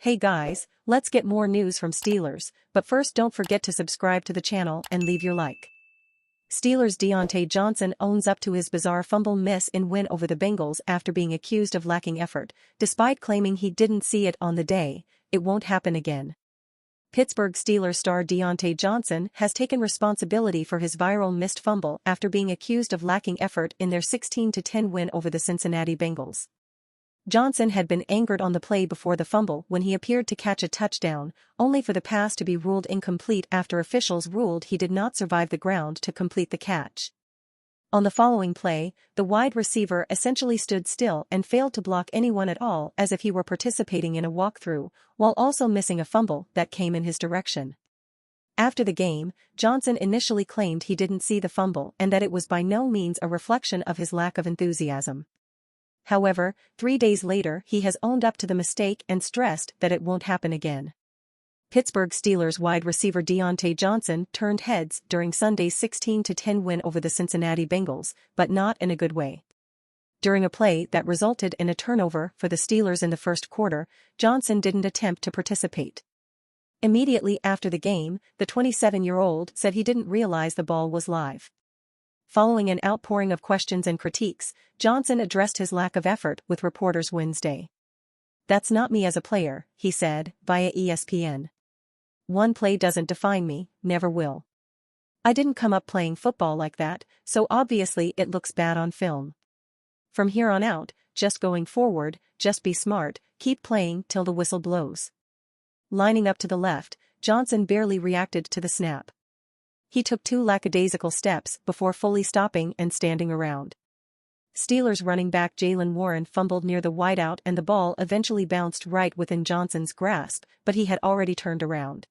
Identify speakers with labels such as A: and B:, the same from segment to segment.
A: Hey guys, let's get more news from Steelers, but first don't forget to subscribe to the channel and leave your like. Steelers' Diontae Johnson owns up to his bizarre fumble miss in win over the Bengals after being accused of lacking effort, despite claiming he didn't see it on the day. It won't happen again. Pittsburgh Steelers star Diontae Johnson has taken responsibility for his viral missed fumble after being accused of lacking effort in their 16-10 win over the Cincinnati Bengals. Johnson had been angered on the play before the fumble when he appeared to catch a touchdown, only for the pass to be ruled incomplete after officials ruled he did not survive the ground to complete the catch. On the following play, the wide receiver essentially stood still and failed to block anyone at all as if he were participating in a walkthrough, while also missing a fumble that came in his direction. After the game, Johnson initially claimed he didn't see the fumble and that it was by no means a reflection of his lack of enthusiasm. However, 3 days later he has owned up to the mistake and stressed that it won't happen again. Pittsburgh Steelers wide receiver Diontae Johnson turned heads during Sunday's 16-10 win over the Cincinnati Bengals, but not in a good way. During a play that resulted in a turnover for the Steelers in the first quarter, Johnson didn't attempt to participate. Immediately after the game, the 27-year-old said he didn't realize the ball was live. Following an outpouring of questions and critiques, Johnson addressed his lack of effort with reporters Wednesday. "That's not me as a player," he said, via ESPN. "One play doesn't define me, never will. I didn't come up playing football like that, so obviously it looks bad on film. From here on out, just going forward, just be smart, keep playing till the whistle blows." Lining up to the left, Johnson barely reacted to the snap. He took 2 lackadaisical steps before fully stopping and standing around. Steelers running back Jaylen Warren fumbled near the wideout and the ball eventually bounced right within Johnson's grasp, but he had already turned around.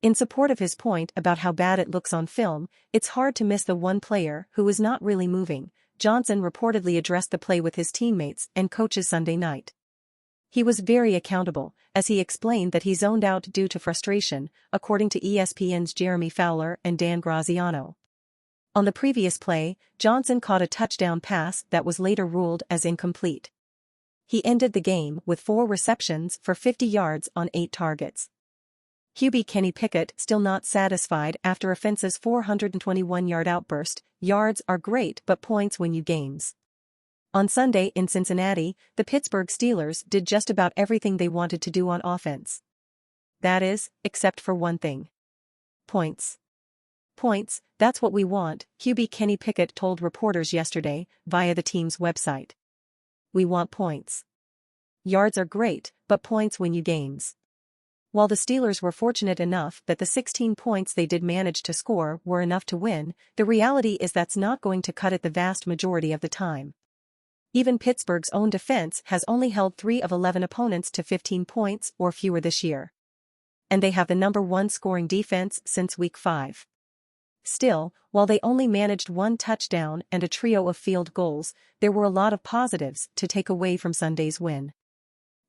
A: In support of his point about how bad it looks on film, "It's hard to miss the one player who is not really moving," Johnson reportedly addressed the play with his teammates and coaches Sunday night. He was very accountable, as he explained that he zoned out due to frustration, according to ESPN's Jeremy Fowler and Dan Graziano. On the previous play, Johnson caught a touchdown pass that was later ruled as incomplete. He ended the game with 4 receptions for 50 yards on 8 targets. QB Kenny Pickett still not satisfied after offense's 421-yard outburst. "Yards are great but points win you games." On Sunday in Cincinnati, the Pittsburgh Steelers did just about everything they wanted to do on offense. That is, except for one thing. Points. "Points, that's what we want," QB Kenny Pickett told reporters yesterday, via the team's website. "We want points. Yards are great, but points win you games." While the Steelers were fortunate enough that the 16 points they did manage to score were enough to win, the reality is that's not going to cut it the vast majority of the time. Even Pittsburgh's own defense has only held 3 of 11 opponents to 15 points or fewer this year. And they have the #1 scoring defense since Week 5. Still, while they only managed 1 touchdown and a trio of field goals, there were a lot of positives to take away from Sunday's win.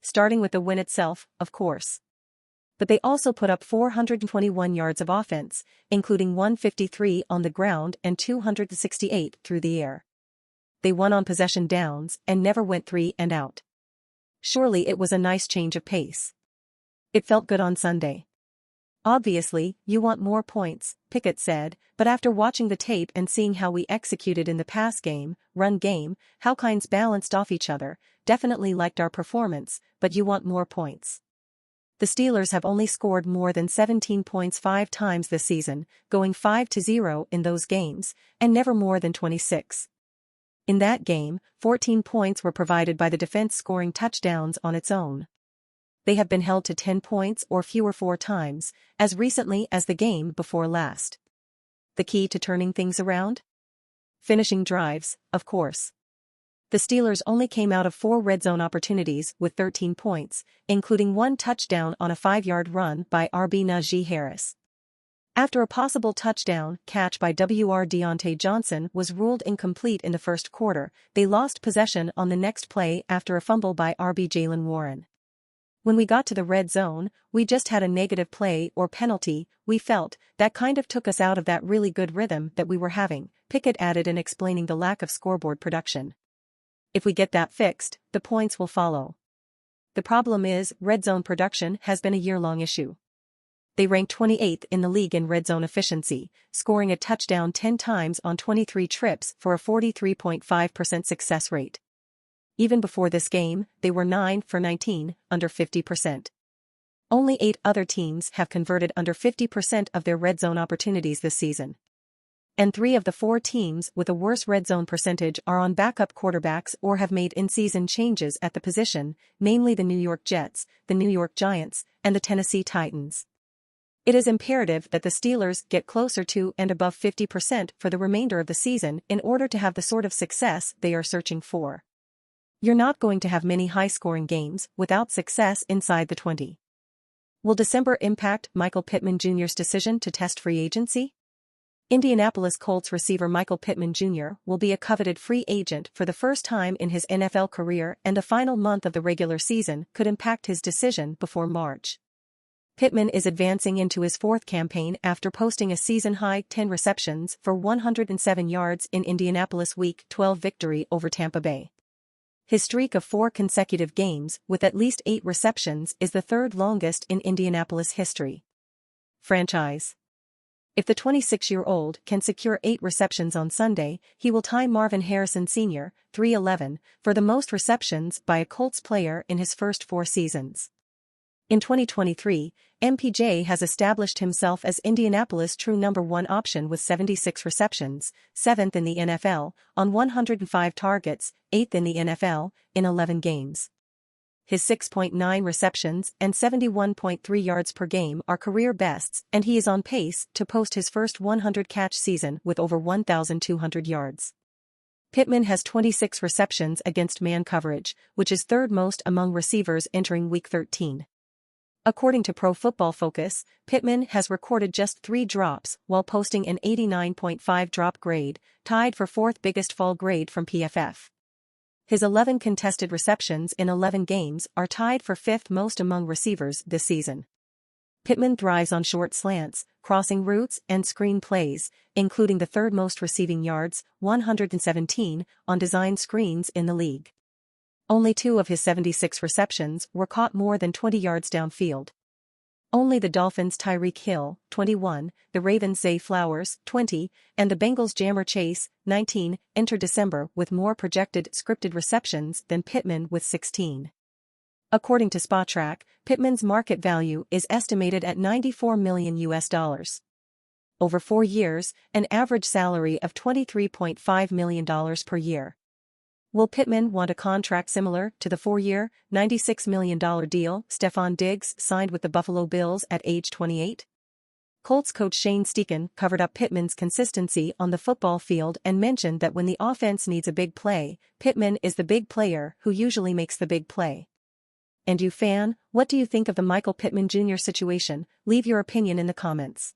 A: Starting with the win itself, of course. But they also put up 421 yards of offense, including 153 on the ground and 268 through the air. They won on possession downs and never went 3 and out. Surely it was a nice change of pace. It felt good on Sunday. "Obviously, you want more points," Pickett said, "but after watching the tape and seeing how we executed in the pass game, run game, how kinds balanced off each other, definitely liked our performance, but you want more points." The Steelers have only scored more than 17 points 5 times this season, going 5-0 in those games, and never more than 26. In that game, 14 points were provided by the defense scoring touchdowns on its own. They have been held to 10 points or fewer 4 times, as recently as the game before last. The key to turning things around? Finishing drives, of course. The Steelers only came out of 4 red zone opportunities with 13 points, including 1 touchdown on a 5-yard run by RB Najee Harris. After a possible touchdown catch by Diontae Johnson was ruled incomplete in the first quarter, they lost possession on the next play after a fumble by RB Jaylen Warren. "When we got to the red zone, we just had a negative play or penalty, we felt, that kind of took us out of that really good rhythm that we were having," Pickett added in explaining the lack of scoreboard production. "If we get that fixed, the points will follow." The problem is, red zone production has been a year-long issue. They rank 28th in the league in red zone efficiency, scoring a touchdown 10 times on 23 trips for a 43.5% success rate. Even before this game, they were 9 for 19, under 50%. Only 8 other teams have converted under 50% of their red zone opportunities this season. And 3 of the 4 teams with a worse red zone percentage are on backup quarterbacks or have made in-season changes at the position, namely the New York Jets, the New York Giants, and the Tennessee Titans. It is imperative that the Steelers get closer to and above 50% for the remainder of the season in order to have the sort of success they are searching for. You're not going to have many high-scoring games without success inside the 20. Will December impact Michael Pittman Jr.'s decision to test free agency? Indianapolis Colts receiver Michael Pittman Jr. will be a coveted free agent for the first time in his NFL career, and the final month of the regular season could impact his decision before March. Pittman is advancing into his 4th campaign after posting a season-high 10 receptions for 107 yards in Indianapolis' Week 12 victory over Tampa Bay. His streak of 4 consecutive games with at least 8 receptions is the 3rd longest in Indianapolis history. Franchise. If the 26-year-old can secure 8 receptions on Sunday, he will tie Marvin Harrison Sr., 311, for the most receptions by a Colts player in his first 4 seasons. In 2023, MPJ has established himself as Indianapolis' true number 1 option with 76 receptions, 7th in the NFL, on 105 targets, 8th in the NFL, in 11 games. His 6.9 receptions and 71.3 yards per game are career bests, and he is on pace to post his first 100-catch season with over 1,200 yards. Pittman has 26 receptions against man coverage, which is 3rd most among receivers entering Week 13. According to Pro Football Focus, Pittman has recorded just 3 drops while posting an 89.5 drop grade, tied for 4th biggest fall grade from PFF. His 11 contested receptions in 11 games are tied for 5th most among receivers this season. Pittman thrives on short slants, crossing routes, and screen plays, including the 3rd most receiving yards, 117, on design screens in the league. Only 2 of his 76 receptions were caught more than 20 yards downfield. Only the Dolphins' Tyreek Hill, 21, the Ravens' Zay Flowers, 20, and the Bengals' Jammer Chase, 19, enter December with more projected scripted receptions than Pittman with 16. According to Spotrac, Pittman's market value is estimated at $94 million. Over 4 years, an average salary of $23.5 million per year. Will Pittman want a contract similar to the 4-year, $96 million deal Stefon Diggs signed with the Buffalo Bills at age 28? Colts coach Shane Steichen covered up Pittman's consistency on the football field and mentioned that when the offense needs a big play, Pittman is the big player who usually makes the big play. And you fan, what do you think of the Michael Pittman Jr. situation? Leave your opinion in the comments.